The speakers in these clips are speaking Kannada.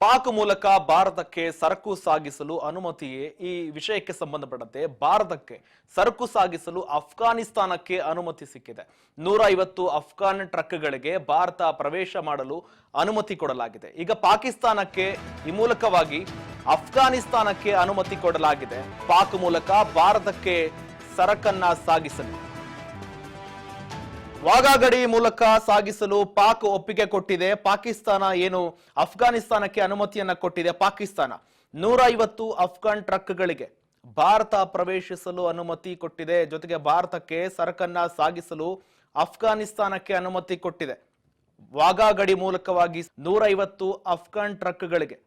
ಪಾಕ್ ಮೂಲಕ ಭಾರತಕ್ಕೆ ಸರಕು ಸಾಗಿಸಲು ಅನುಮತಿಯೇ ಈ ವಿಷಯಕ್ಕೆ ಸಂಬಂಧಪಟ್ಟಂತೆ ಭಾರತಕ್ಕೆ ಸರಕು ಸಾಗಿಸಲು ಅಫ್ಘಾನಿಸ್ತಾನಕ್ಕೆ ಅನುಮತಿ ಸಿಕ್ಕಿದೆ 150 ಅಫ್ಘಾನ್ ಟ್ರಕ್ಗಳಿಗೆ ಭಾರತ ಪ್ರವೇಶ ಮಾಡಲು ಅನುಮತಿ ಕೊಡಲಾಗಿದೆ ಈಗ ಪಾಕಿಸ್ತಾನಕ್ಕೆ ಈ ಮೂಲಕವಾಗಿ ಅಫ್ಘಾನಿಸ್ತಾನಕ್ಕೆ ಅನುಮತಿ ಕೊಡಲಾಗಿದೆ ಪಾಕ್ ಮೂಲಕ ಭಾರತಕ್ಕೆ ಸರಕನ್ನ ಸಾಗಿಸಲು ವಾಘಾ ಗಡಿ ಮೂಲಕ ಸಾಗಿಸಲು ಪಾಕ್ ಒಪ್ಪಿಗೆ ಕೊಟ್ಟಿದೆ ಪಾಕಿಸ್ತಾನ ಏನು ಅಫ್ಘಾನಿಸ್ತಾನಕ್ಕೆ ಅನುಮತಿಯನ್ನ ಕೊಟ್ಟಿದೆ ಪಾಕಿಸ್ತಾನ 150 ಅಫ್ಘಾನ್ ಟ್ರಕ್ಗಳಿಗೆ ಭಾರತ ಪ್ರವೇಶಿಸಲು ಅನುಮತಿ ಕೊಟ್ಟಿದೆ ಜೊತೆಗೆ ಭಾರತಕ್ಕೆ ಸರಕನ್ನ ಸಾಗಿಸಲು ಅಫ್ಘಾನಿಸ್ತಾನಕ್ಕೆ ಅನುಮತಿ ಕೊಟ್ಟಿದೆ ವಾಘಾ ಗಡಿ ಮೂಲಕವಾಗಿ 150 ಅಫ್ಘಾನ್ ಟ್ರಕ್ಗಳಿಗೆ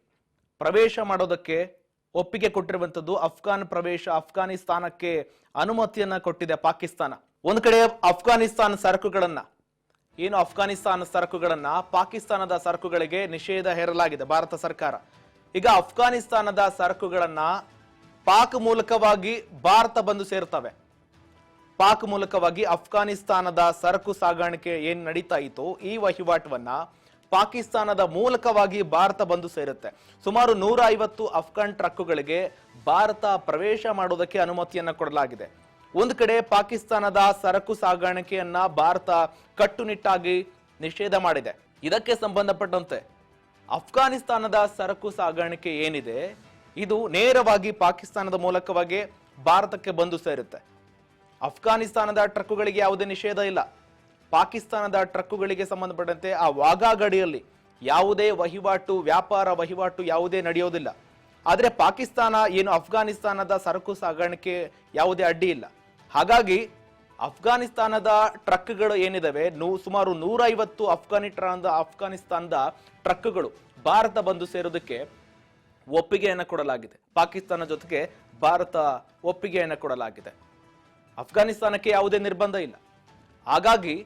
ಪ್ರವೇಶ ಮಾಡೋದಕ್ಕೆ ಒಪ್ಪಿಗೆ ಕೊಟ್ಟಿರುವಂತದ್ದು ಅಫ್ಘಾನಿಸ್ತಾನಕ್ಕೆ ಅನುಮತಿಯನ್ನ ಕೊಟ್ಟಿದೆ ಪಾಕಿಸ್ತಾನ ಒಂದು ಕಡೆ ಅಫ್ಘಾನಿಸ್ತಾನ ಸರಕುಗಳನ್ನ ಪಾಕಿಸ್ತಾನದ ಸರಕುಗಳಿಗೆ ನಿಷೇಧ ಹೇರಲಾಗಿದೆ ಭಾರತ ಸರ್ಕಾರ ಈಗ ಅಫ್ಘಾನಿಸ್ತಾನದ ಸರಕುಗಳನ್ನ ಪಾಕ್ ಮೂಲಕವಾಗಿ ಭಾರತ ಬಂದು ಸೇರ್ತವೆ ಪಾಕ್ ಮೂಲಕವಾಗಿ ಅಫ್ಘಾನಿಸ್ತಾನದ ಸರಕು ಸಾಗಾಣಿಕೆ ಏನ್ ನಡೀತಾ ಇತ್ತು ಈ ವಹಿವಾಟವನ್ನ ಪಾಕಿಸ್ತಾನದ ಮೂಲಕವಾಗಿ ಭಾರತ ಬಂದು ಸೇರುತ್ತೆ ಸುಮಾರು 150 ಅಫ್ಘಾನ್ ಟ್ರಕ್ಗಳಿಗೆ ಭಾರತ ಪ್ರವೇಶ ಮಾಡೋದಕ್ಕೆ ಅನುಮತಿಯನ್ನ ಕೊಡಲಾಗಿದೆ ಒಂದು ಕಡೆ ಪಾಕಿಸ್ತಾನದ ಸರಕು ಸಾಗಾಣಿಕೆಯನ್ನ ಭಾರತ ಕಟ್ಟುನಿಟ್ಟಾಗಿ ನಿಷೇಧ ಮಾಡಿದೆ ಇದಕ್ಕೆ ಸಂಬಂಧಪಟ್ಟಂತೆ ಅಫ್ಘಾನಿಸ್ತಾನದ ಸರಕು ಸಾಗಾಣಿಕೆ ಏನಿದೆ ಇದು ನೇರವಾಗಿ ಪಾಕಿಸ್ತಾನದ ಮೂಲಕವಾಗಿ ಭಾರತಕ್ಕೆ ಬಂದು ಸೇರುತ್ತೆ ಅಫ್ಘಾನಿಸ್ತಾನದ ಟ್ರಕ್ಕುಗಳಿಗೆ ಯಾವುದೇ ನಿಷೇಧ ಇಲ್ಲ ಪಾಕಿಸ್ತಾನದ ಟ್ರಕ್ಕುಗಳಿಗೆ ಸಂಬಂಧಪಟ್ಟಂತೆ ಆ ವಾಘಾ ಗಡಿಯಲ್ಲಿ ಯಾವುದೇ ವ್ಯಾಪಾರ ವಹಿವಾಟು ಯಾವುದೇ ನಡೆಯೋದಿಲ್ಲ ಆದರೆ ಪಾಕಿಸ್ತಾನ ಏನು ಅಫ್ಘಾನಿಸ್ತಾನದ ಸರಕು ಸಾಗಾಣಿಕೆ ಯಾವುದೇ ಅಡ್ಡಿ ಇಲ್ಲ ಹಾಗಾಗಿ ಅಫ್ಘಾನಿಸ್ತಾನದ ಟ್ರಕ್ಗಳು ಏನಿದಾವೆ ಸುಮಾರು 150 ಅಫ್ಘಾನಿಸ್ತಾನದ ಟ್ರಕ್ಗಳು ಭಾರತ ಬಂದು ಸೇರೋದಕ್ಕೆ ಒಪ್ಪಿಗೆಯನ್ನು ಕೊಡಲಾಗಿದೆ ಪಾಕಿಸ್ತಾನ ಜೊತೆಗೆ ಭಾರತ ಒಪ್ಪಿಗೆಯನ್ನು ಕೊಡಲಾಗಿದೆ ಅಫ್ಘಾನಿಸ್ತಾನಕ್ಕೆ ಯಾವುದೇ ನಿರ್ಬಂಧ ಇಲ್ಲ ಹಾಗಾಗಿ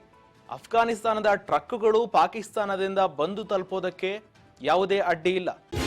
ಅಫ್ಘಾನಿಸ್ತಾನದ ಟ್ರಕ್ಗಳು ಪಾಕಿಸ್ತಾನದಿಂದ ಬಂದು ತಲುಪೋದಕ್ಕೆ ಯಾವುದೇ ಅಡ್ಡಿ ಇಲ್ಲ